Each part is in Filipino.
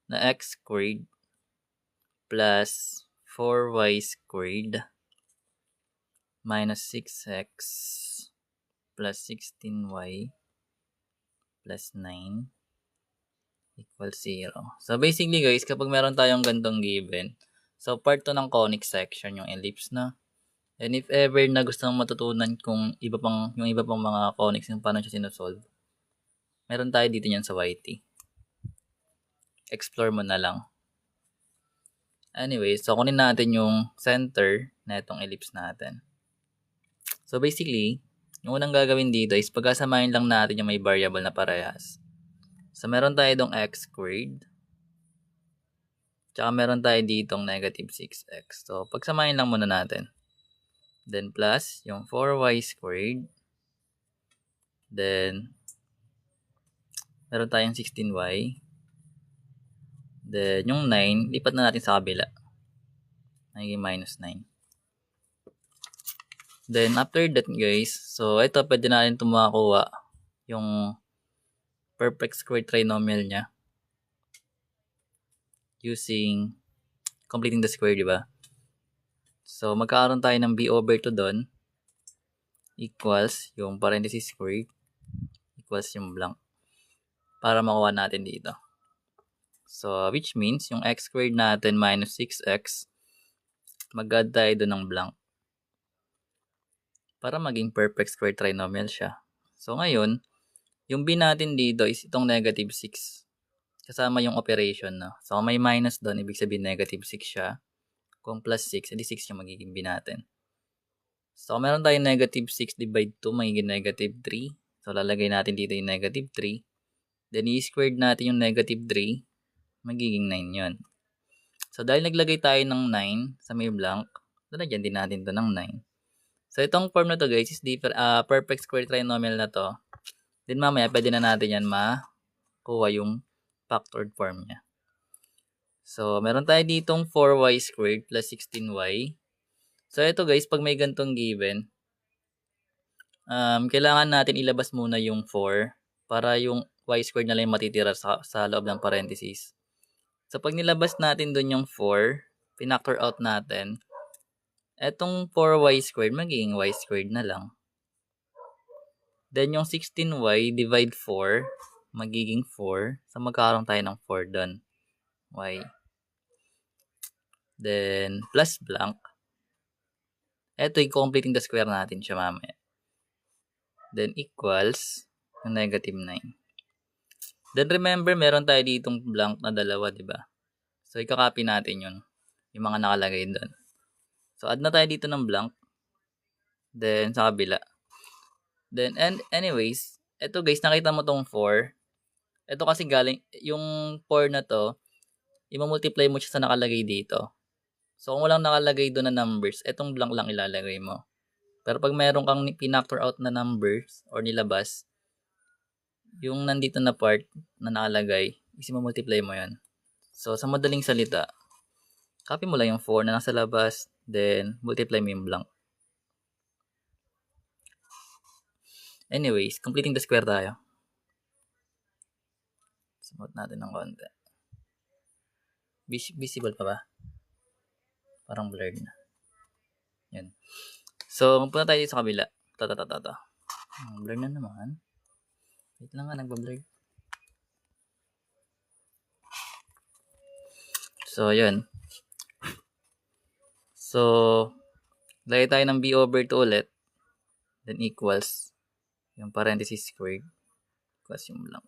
na x squared plus 4y squared minus 6x plus 16y plus 9 equals 0. So, basically guys, kapag meron tayong gantong given, so part to ng conic section yung ellipse na. And if ever na gusto mong matutunan kung yung iba pang mga conics yung paano siya sinosolve, meron tayo dito yan sa YT. Explore mo na lang. Anyway, so kunin natin yung center na itong ellipse natin. So basically, yung unang gagawin dito is pagkasamahin lang natin yung may variable na parehas. So meron tayo itong x squared. Tsaka meron tayo ditong negative 6x. So pagsamahin lang muna natin. Then plus yung 4y squared. Then meron tayong 16y. Then yung 9, lipat na natin sa kabila. Naging minus 9. Then after that guys, so ito pwede na rin ito makakuha yung perfect square trinomial niya using completing the square, di ba? So magkakaroon tayo ng b over 2 doon equals yung parenthesis squared equals yung blank para makuha natin dito. So which means yung x squared natin minus 6x, mag-add tayo doon ng blank para maging perfect square trinomial siya. So ngayon, yung b natin dito is itong negative 6. Kasama yung operation, no? So kung may minus doon, ibig sabihin negative 6 siya. Kung plus 6, edi 6 yung magiging b natin. So kung meron tayong negative 6 divide 2, magiging negative 3. So lalagay natin dito yung negative 3. Then i-squared natin yung negative 3, magiging 9 yun. So dahil naglagay tayo ng 9 sa may blank, lalagyan din natin to ng 9. So itong form na to guys is perfect square trinomial na to. Then mamaya pwede na natin yan makuha yung factored form niya. So meron tayo ditong 4y squared plus 16y. So ito guys, pag may gantong given, kailangan natin ilabas muna yung 4 para yung y squared na lang yung matitira sa loob ng parenthesis. So pag nilabas natin dun yung 4, pinactor out natin, etong 4y squared magiging y squared na lang. Then yung 16y divide 4, magiging 4. So magkakaroon tayo ng 4 doon. Y. Then plus blank. Ito yung completing the square natin siya mamaya. Then equals yung negative 9. Then remember, meron tayo ditong blank na dalawa, di ba? So ikakopy natin yun. Yung mga nakalagay doon. So add na tayo dito ng blank. Then sa kabila. Then anyways, ito guys, nakita mo tong 4. Ito kasi galing, yung 4 na to, i-multiply mo siya sa nakalagay dito. So kung walang nakalagay doon na numbers, etong blank lang ilalagay mo. Pero pag meron kang pinactor out na numbers or nilabas, yung nandito na part na nakalagay, i-multiply mo yan. So sa madaling salita, copy mo lang yung 4 na nasa labas, then multiply mo yung blank. Anyways, completing the square tayo. Sumot natin ng konti. Visible pa ba? Parang blurred na. Yan. So, punta tayo sa kabila. Ito. Blur na naman. Wait lang nga, nagba-blur. So, yun. So, lagay tayo ng b over 2 ulit. Then equals yung parenthesis squared equals yung blank.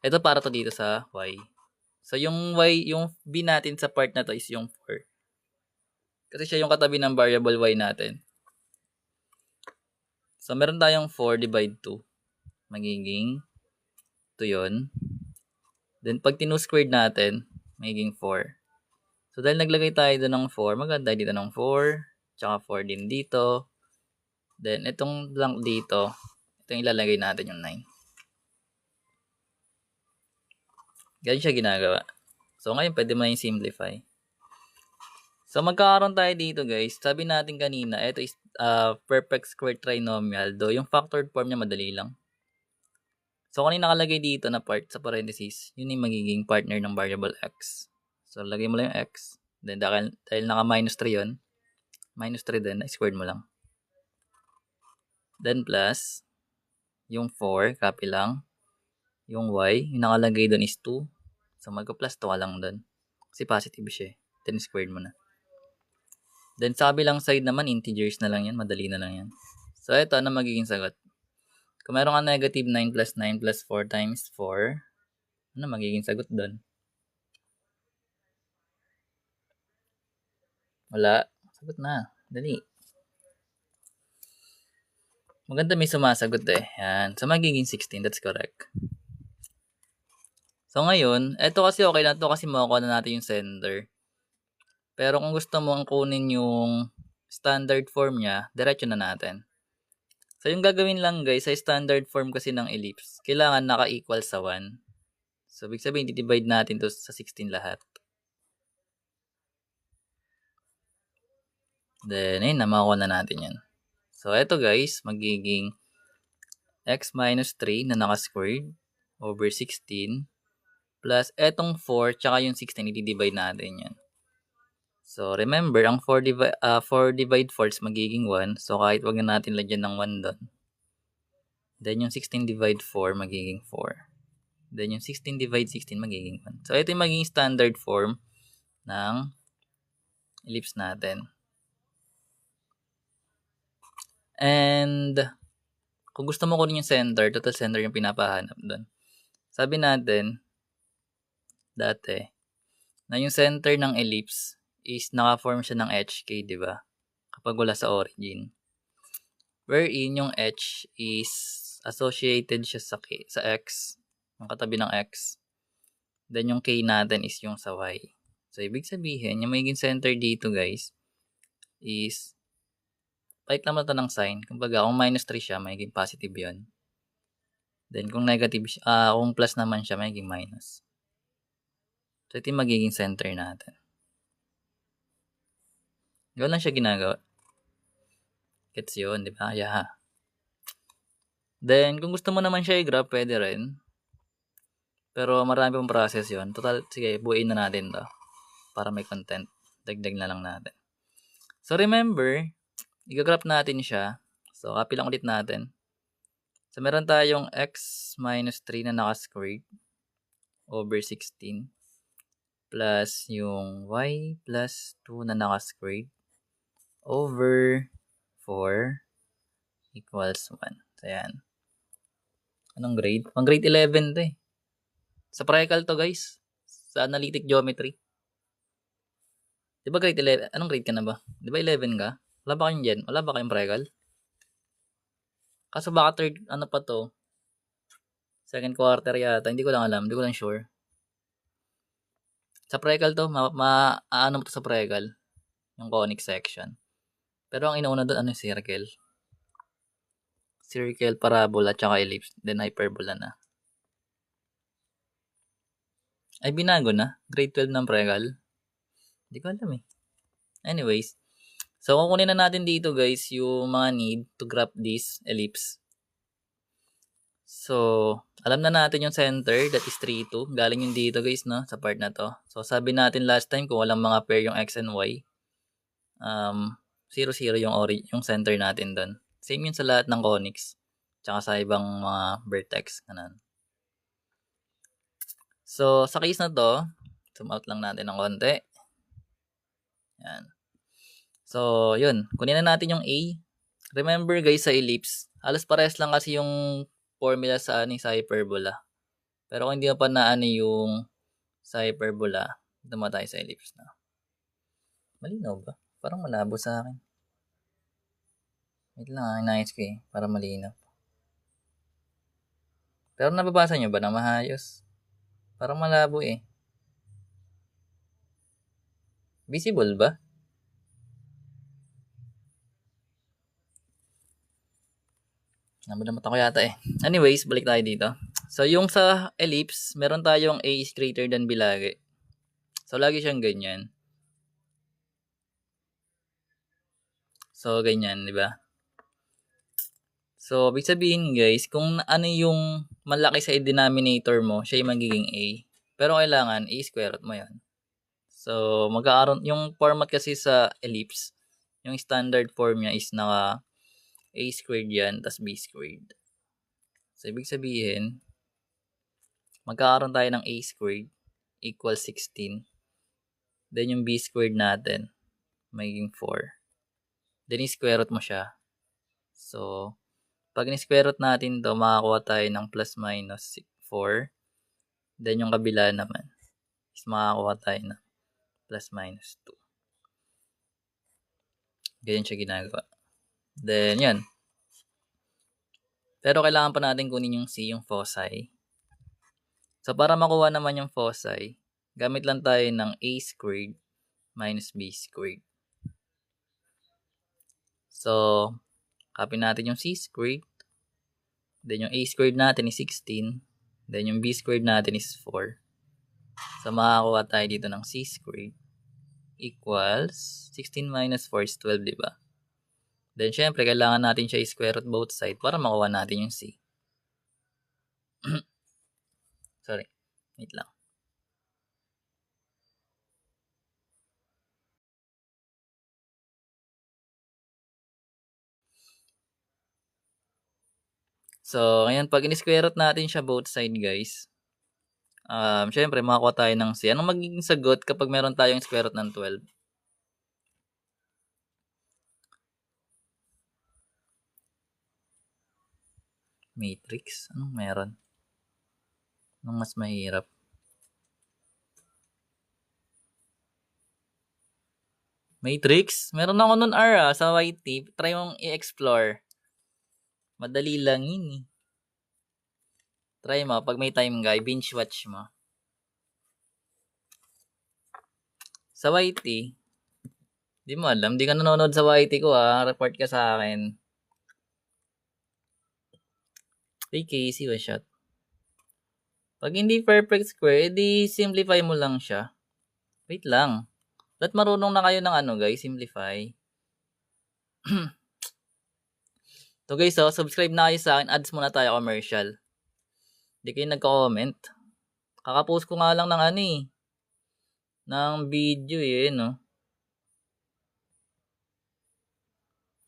Ito para to dito sa y. So, yung y, yung b natin sa part na to is yung 4. Kasi siya yung katabi ng variable y natin. So, meron tayong 4 divide 2. Magiging 2 yun. Then, pag tinu-squared natin, magiging 4. So, dahil naglagay tayo doon ng 4, maganda dito ng 4. Tsaka 4 din dito. Then, itong blank dito, itong ilalagay natin yung 9. Ganyan siya ginagawa. So, ngayon, pwede mo na yung simplify. So, magkakaroon tayo dito, guys. Sabi natin kanina, ito is perfect square trinomial. Though, yung factored form niya madali lang. So, kung ano yung nakalagay dito na part sa parentheses, yun yung magiging partner ng variable x. So, lagay mo lang yung x. Then, dahil naka-minus 3 yun, minus 3 din, squared mo lang. Then, plus, yung 4, copy lang. Yung y, yung nakalagay doon is 2. So, magka-plus 2 ka lang doon. Kasi positive siya. Then, squared mo na. Then, sa kabilang side naman, integers na lang yan. Madali na lang yan. So, ito, ano magiging sagot? Kung meron ka negative 9 plus 9 plus 4 times 4, ano magiging sagot doon? Wala. Sagot na. Dali. Maganda may sumasagot eh. Yan. So, magiging 16. That's correct. So, ngayon, eto kasi okay na to kasi makukuha na natin yung sender. Pero kung gusto mo ang kunin yung standard form niya, diretso na natin. So, yung gagawin lang guys, sa standard form kasi ng ellipse, kailangan naka-equal sa 1. So, ibig sabihin, divide natin to sa 16 lahat. Then, ayun na, makukuha na natin yan. So, eto guys, magiging x minus 3 na naka-squared over 16 plus etong 4 tsaka yung 16, i-divide natin yan. So, remember, ang 4 divide 4 is magiging 1. So, kahit wag na natin lagyan ng 1 doon. Then, yung 16 divide 4 magiging 4. Then, yung 16 divide 16 magiging 1. So, ito yung magiging standard form ng ellipse natin. And, kung gusto mo kunin yung center, total center yung pinapahanap doon. Sabi natin, dati, na yung center ng ellipse is naka-form siya ng HK, di ba? Kapag wala sa origin. Wherein yung H is associated siya sa X, yung katabi ng X. Then yung K natin is yung sa Y. So, ibig sabihin, yung magiging center dito guys, is, palit naman ito ng sign. Kumbaga, kung minus 3 siya, magiging positive yun. Then, kung negative siya, kung plus naman siya, magiging minus. So, ito yung magiging center natin. Ganoon lang siya ginagawa. Gets yun, di ba? Yeah. Then, kung gusto mo naman siya i-graph, pwede rin. Pero marami pong process yun. Total, sige, buuin na natin to. Para may content. Dagdag na lang natin. So, remember, i-graph natin siya. So, copy lang ulit natin. So, meron tayong x minus 3 na naka-squared over 16 plus yung y plus 2 na naka-squared over 4 equals 1. So, yan. Anong grade? Pang grade 11 to eh. Sa practical to guys. Sa analytic geometry. Di ba grade 11? Anong grade ka na ba? Di ba 11 ka? Wala ba kayong gen? Wala ba kayong practical? Kaso baka third, ano pa to? Second quarter yata. Hindi ko lang alam. Hindi ko lang sure. Sa practical to, ano mo to sa practical? Yung conic section. Pero ang inuuna doon, ano yung circle? Circle, parabola, tsaka ellipse. Then hyperbola na. Ay, binago na. Grade 12 ng practical. Hindi ko alam eh. Anyways. So, kukunin na natin dito guys yung mga need to graph this ellipse. So, alam na natin yung center, that is 3, 2. Galing yung dito guys, no? Sa part na to. So, sabi natin last time, kung walang mga pair yung x and y, 0, 0 yung center natin doon. Same yun sa lahat ng conics. Tsaka sa ibang mga vertex. Ganun. So, sa case na to, zoom out lang natin ng konti. Yan. So, yun. Kunin na natin yung A. Remember guys, sa ellipse, halos parehas lang kasi yung formula sa sa hyperbola. Pero kung hindi mo pa na yung sa hyperbola, dito tayo sa ellipse na. Malinaw ba? Parang malabo sa akin. Wait lang, inayos ko eh, para malinaw. Pero nababasa nyo ba na maayos? Parang malabo eh. Visible ba? Namadamot ako yata eh. Anyways, balik tayo dito. So, yung sa ellipse, meron tayong A is greater than B lagi. So, lagi siyang ganyan. So, ganyan, di ba? So, ibig sabihin guys, kung ano yung malaki sa denominator mo, siya yung magiging A. Pero kailangan, A square root mo yan. So, magkakaroon, yung format kasi sa ellipse, yung standard form niya is naka A squared yan, tas B squared. So, ibig sabihin, magkakaroon tayo ng A squared equals 16. Then, yung B squared natin, magiging 4. Then, i-square root mo siya. So, pag ni-square root natin to, makakuha tayo ng plus minus 4. Then, yung kabila naman is makakuha tayo ng plus minus 2. Ganyan siya ginagawa. Then, yan. Pero kailangan pa natin kunin yung C, yung foci. So, para makuha naman yung foci, gamit lang tayo ng A squared minus B squared. So, copy natin yung C squared. Then, yung A squared natin is 16. Then, yung B squared natin is 4. So, makakuha tayo dito ng C squared equals 16 minus 4 is 12, di ba? Then, syempre, kailangan natin siya i-square root both sides para makuha natin yung C. Sorry. Wait lang. So, ngayon, pag in-square root natin siya both side, guys, syempre, makakuha tayo ng C. Anong magiging sagot kapag meron tayong square root ng 12? Matrix? Anong meron? Anong mas mahirap? Matrix? Meron ako nun R sa YT. Try mong i-explore. Madali lang yun eh. Try mo, pag may time guy, binge watch mo. Sa YT, di mo alam, di ka nanonood sa YT ko report ka sa akin. Hey Casey, one shot. Pag hindi perfect square, edi simplify mo lang siya. Wait lang. Ba't marunong na kayo ng guys, simplify? So guys, subscribe na kayo sa akin. Ads muna tayo commercial. Hindi kayo nagko-comment. Kakapost ko nga lang ng ng video no.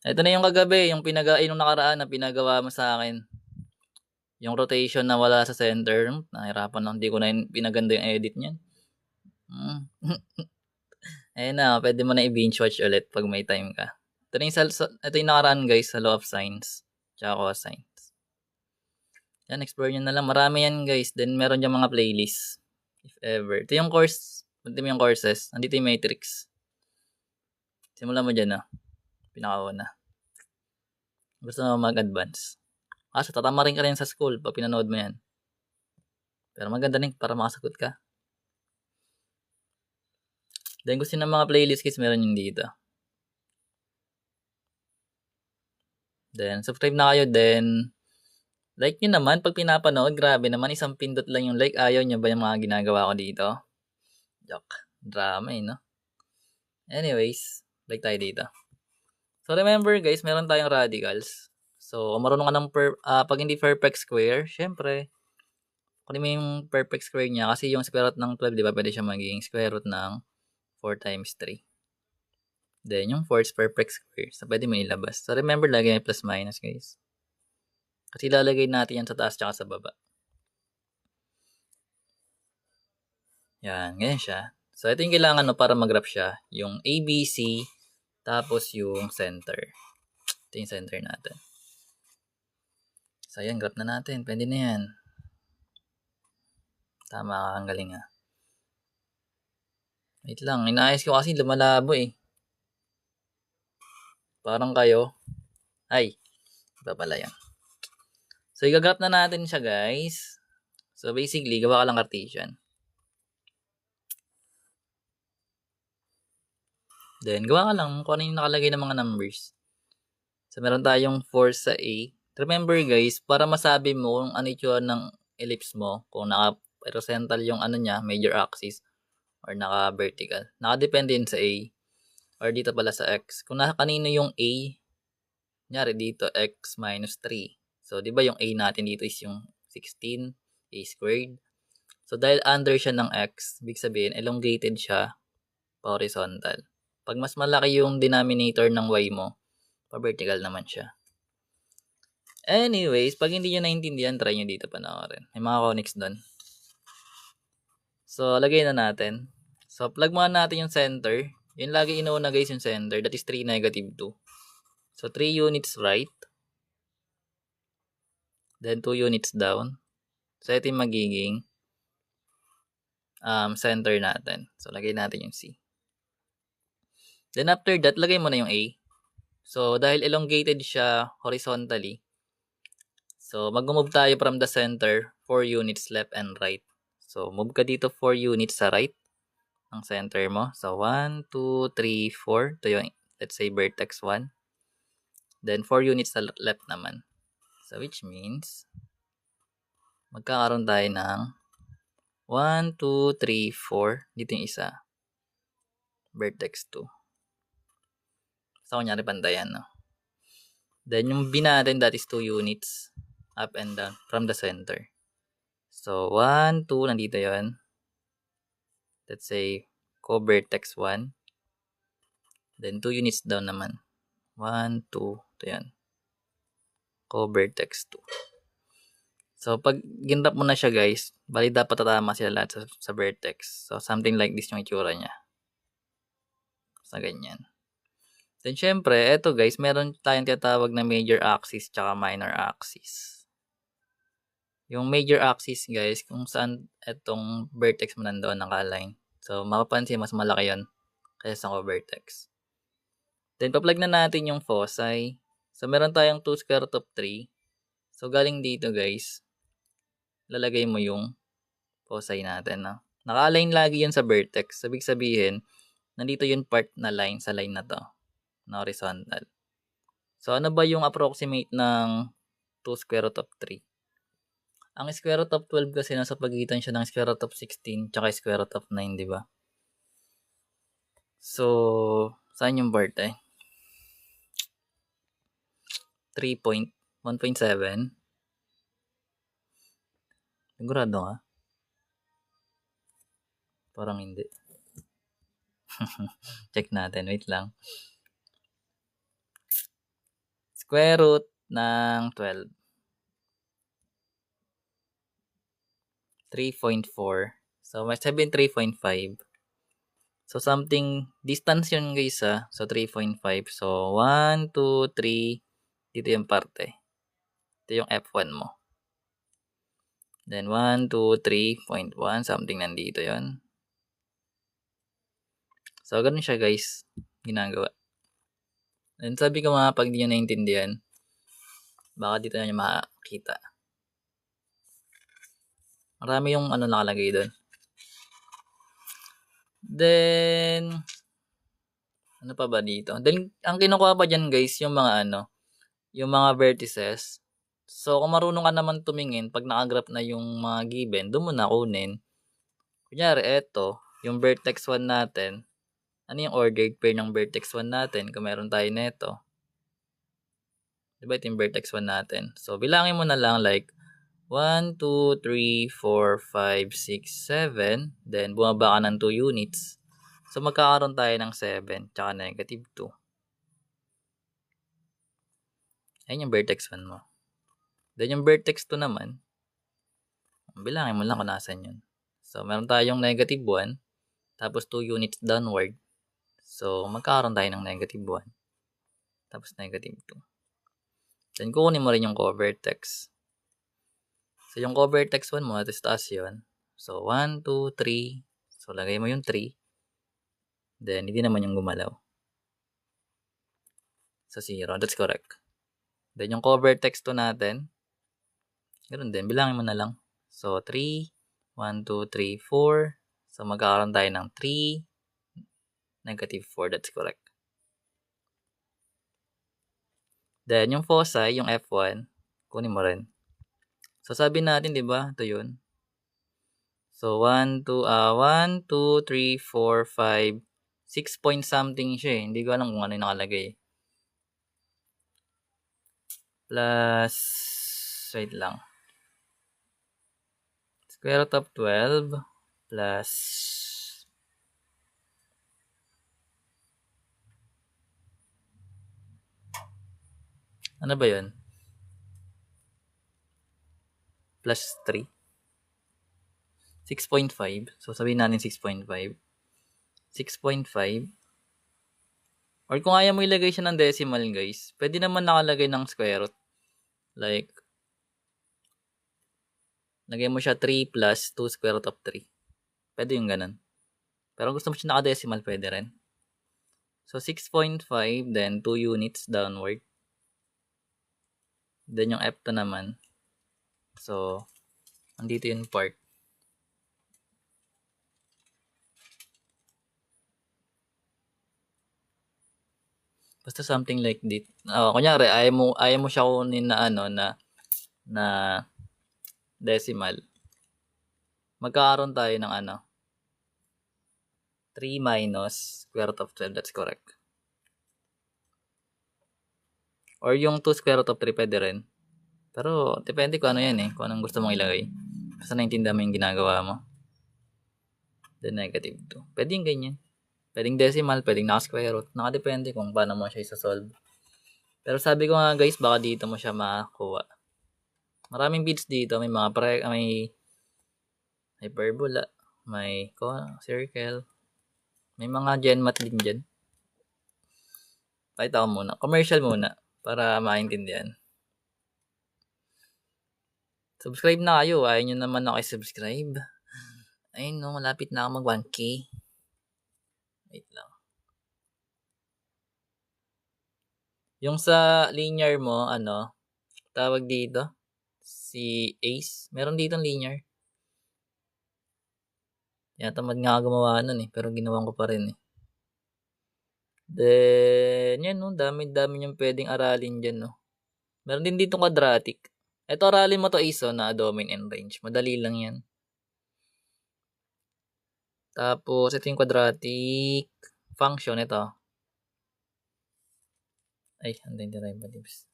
Ito na yung kagabi, yung nung nakaraan na pinagawa mo sa akin. Yung rotation na wala sa center, nahirapan lang, hindi ko na pinaganda yung edit niyan. Ayun na, pwede mo na i-binge watch ulit pag may time ka. Ito yung nakaraan guys, sa law of sines, tsaka cosines. Yan, explore nyo na lang. Marami yan guys. Then meron dyan mga playlist. If ever. Ito yung course. Ito yung courses. Andito yung matrix. Simulan mo dyan pinakauna. Gusto mo mag-advance. Kasi tatama rin ka rin sa school pag pinanood mo yan. Pero maganda rin para makasagot ka. Then gusto ng mga playlist guys, meron yung dito. Then subscribe na kayo. Then like nyo naman pag pinapanood. Grabe naman, isang pindot lang yung like. Ayaw nyo ba yung mga ginagawa ko dito? Joke. Drama no? Anyways, like tayo dito. So remember guys, meron tayong radicals. So kung marunong ka ng pag hindi perfect square, syempre, kunin mo yung perfect square niya kasi yung square root ng 12, di ba, pwede siya magiging square root ng 4 times 3. Then yung 4 is perfect square. So pwede mo ilabas. So remember, lagay may plus minus guys. Kasi lalagay natin yan sa taas tsaka sa baba. Yan, ganyan siya. So ito yung kailangan para mag-graph siya. Yung ABC, tapos yung center. Ito yung center natin. So, ayan, graph na natin. Pwede na yan. Tama ka, ang galing Wait lang, inaayos ko kasi lumalabo Parang kayo. Ay, iba pala yan. So, i-graph na natin siya, guys. So, basically, gawa ka lang Cartesian. Then, gawa ka lang kung ano yung nakalagay ng mga numbers. So, meron tayong 4 sa A. Remember, guys, para masabi mo kung ano yung ng ellipse mo, kung naka-horizontal yung niya, major axis, or naka-vertical. Nakadepende yun sa A. Or dito pala sa X. Kung kanino yung A, Kunyari dito, x minus 3. So, di ba yung a natin dito is yung 16, a squared. So, dahil under siya ng x, ibig sabihin, elongated siya pa horizontal. Pag mas malaki yung denominator ng y mo, pa vertical naman siya. Anyways, pag hindi nyo naintindihan, try nyo dito panoorin. May mga conics doon. So, lagay na natin. So, plug muna natin yung center. Yun lagi inuuna guys yung center. That is 3, negative 2. So, 3 units right. Then, 2 units down. So, ito yung magiging center natin. So, lagay natin yung C. Then, after that, lagay mo na yung A. So, dahil elongated siya horizontally, so, mag-move tayo from the center, 4 units left and right. So, move ka dito 4 units sa right ng center mo. So, 1, 2, 3, 4. Ito yung, let's say, vertex 1. Then, 4 units sa left naman. So, which means, magkakaroon tayo ng 1, 2, 3, 4. Dito yung isa. Vertex 2. So, kunyari pantayan, no? Then, yung B natin, that is 2 units up and down from the center. So, 1, 2, nandito yon. Let's say, co-vertex 1. Then, 2 units down naman. 1, 2, ito yan. Co-vertex 2. So, pag ginrap mo na siya, guys, bali dapat tatama sila lahat sa vertex. So, something like this yung itsura niya. Sa ganyan. Then, syempre, eto guys, meron tayong tinatawag na major axis tsaka minor axis. Yung major axis, guys, kung saan etong vertex mo nandoon naka-align. So, mapapansin, mas malaki yon kaysa sa vertex. Then, pa-plug na natin yung foci. So, meron tayong 2 square root of 3. So, galing dito, guys, lalagay mo yung foci natin. No? Naka-align lagi yun sa vertex. Sabi sabihin, nandito yung part na line sa line na to, na horizontal. So, ano ba yung approximate ng 2 square root of 3? Ang square root of 12 kasi nasa pagitan siya ng square root of 16 tsaka square root of 9, di ba? So, saan yung part eh? 1.7. Sigurado ka? Parang hindi. Check natin. Wait lang. Square root ng 12. 3.4. So, may sabihin 3.5. So, something, distance yun guys So, 3.5. So, 1, 2, 3. Dito yung parte. Ito yung F1 mo. Then, 1, 2, 3.1. Something nandito yon. So, ganun siya guys. Ginagawa. And sabi ko mga pag di nyo naintindihan, baka dito na nyo makakita. Marami yung nakalagay doon. Then, ano pa ba dito? Then, ang kinukuha pa dyan guys, yung mga yung mga vertices. So, kung marunong ka naman tumingin, pag nakagraph na yung mga given, doon mo na kunin. Kunyari, eto, yung vertex 1 natin, ano yung ordered pair ng vertex 1 natin kung meron tayo neto? Diba ito yung vertex 1 natin? So, bilangin mo na lang like 1, 2, 3, 4, 5, 6, 7. Then, bumaba ka ng 2 units. So, magkakaroon tayo ng 7 tsaka negative 2. Ayan yung vertex 1 mo. Then, yung vertex 2 naman, bilangin mo lang kung nasan yun. So, meron tayong negative 1, tapos 2 units downward. So, magkakaroon tayo ng negative 1, tapos negative 2. Then, kukunin mo rin yung co-vertex. So, yung co-vertex 1 mo, taas yun. So, 1, 2, 3. So, lagay mo yung 3. Then, hindi naman yung gumalaw. So, 0. That's correct. Then, yung co-vertex 2 natin, ganoon din. Bilangin mo na lang. So, 3, 1, 2, 3, 4. So, magkakaroon tayo ng 3, negative 4. That's correct. Then, yung foci, yung F1, kunin mo rin. So, sabi natin, di ba? Ito yun. So, 1, 2, 3, 4, 5, 6 point something siya eh. Hindi ko alam kung ano yung nakalagay. plus, wait lang. Square root of 12 plus ano ba yun? Plus 3. 6.5. So, sabihin natin 6.5. 6.5. Or kung ayaw mo ilagay siya ng decimal, guys, pwede naman nakalagay ng square root. Like, lagay mo siya 3 plus 2 square root of 3. Pwede yung ganun. Pero gusto mo siya naka-decimal, pwede rin. So, 6.5, then 2 units downward. Then yung F2 naman. So, andito yung part. Basta something like this. Kunyari, ayaw mo siya kunin na na decimal. Magkakaroon tayo ng 3 minus square root of 12. That's correct. Or yung 2 square root of 3 pwede rin. Pero, depende kung ano yan kung anong gusto mong ilagay. Basta naintindihan mo yung ginagawa mo. Then, negative 2. Pwede yung ganyan. Pwedeng decimal, pwedeng naka-square root. Nakadepende kung paano mo siya isa-solve. Pero sabi ko nga guys, baka dito mo siya makakuha. Maraming bits dito. May mga may hyperbola, may circle, may mga GenMat din dyan. Pakita ko muna. Commercial muna para maintindihan. Subscribe na kayo. Ayaw nyo naman ako i-subscribe. Ayun no, malapit na ako mag 1K. Wait lang. Yung sa linear mo, tawag dito? Si Ace. Meron dito linear. Yan, tamad nga gumawa nun pero ginawan ko pa rin Then, yan dami-dami niyang pwedeng aralin dyan Meron din dito quadratic. Ito aralin mo to Ace na domain and range. Madali lang yan. Tapos, ito yung quadratic function. Ito. Ay, anday derivatives.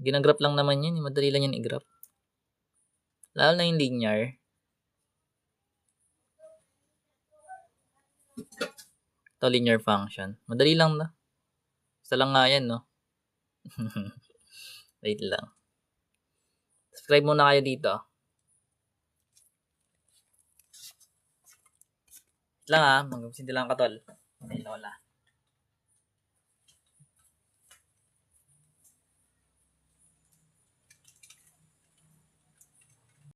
Ginagraph lang naman yan. Madali lang yan i-graph. Lalo na yung linear. Ito linear function. Madali lang na. Isa lang nga yan, Wait lang. Subscribe muna kayo dito. Wait lang mag-sindi lang katol. Ay, lola.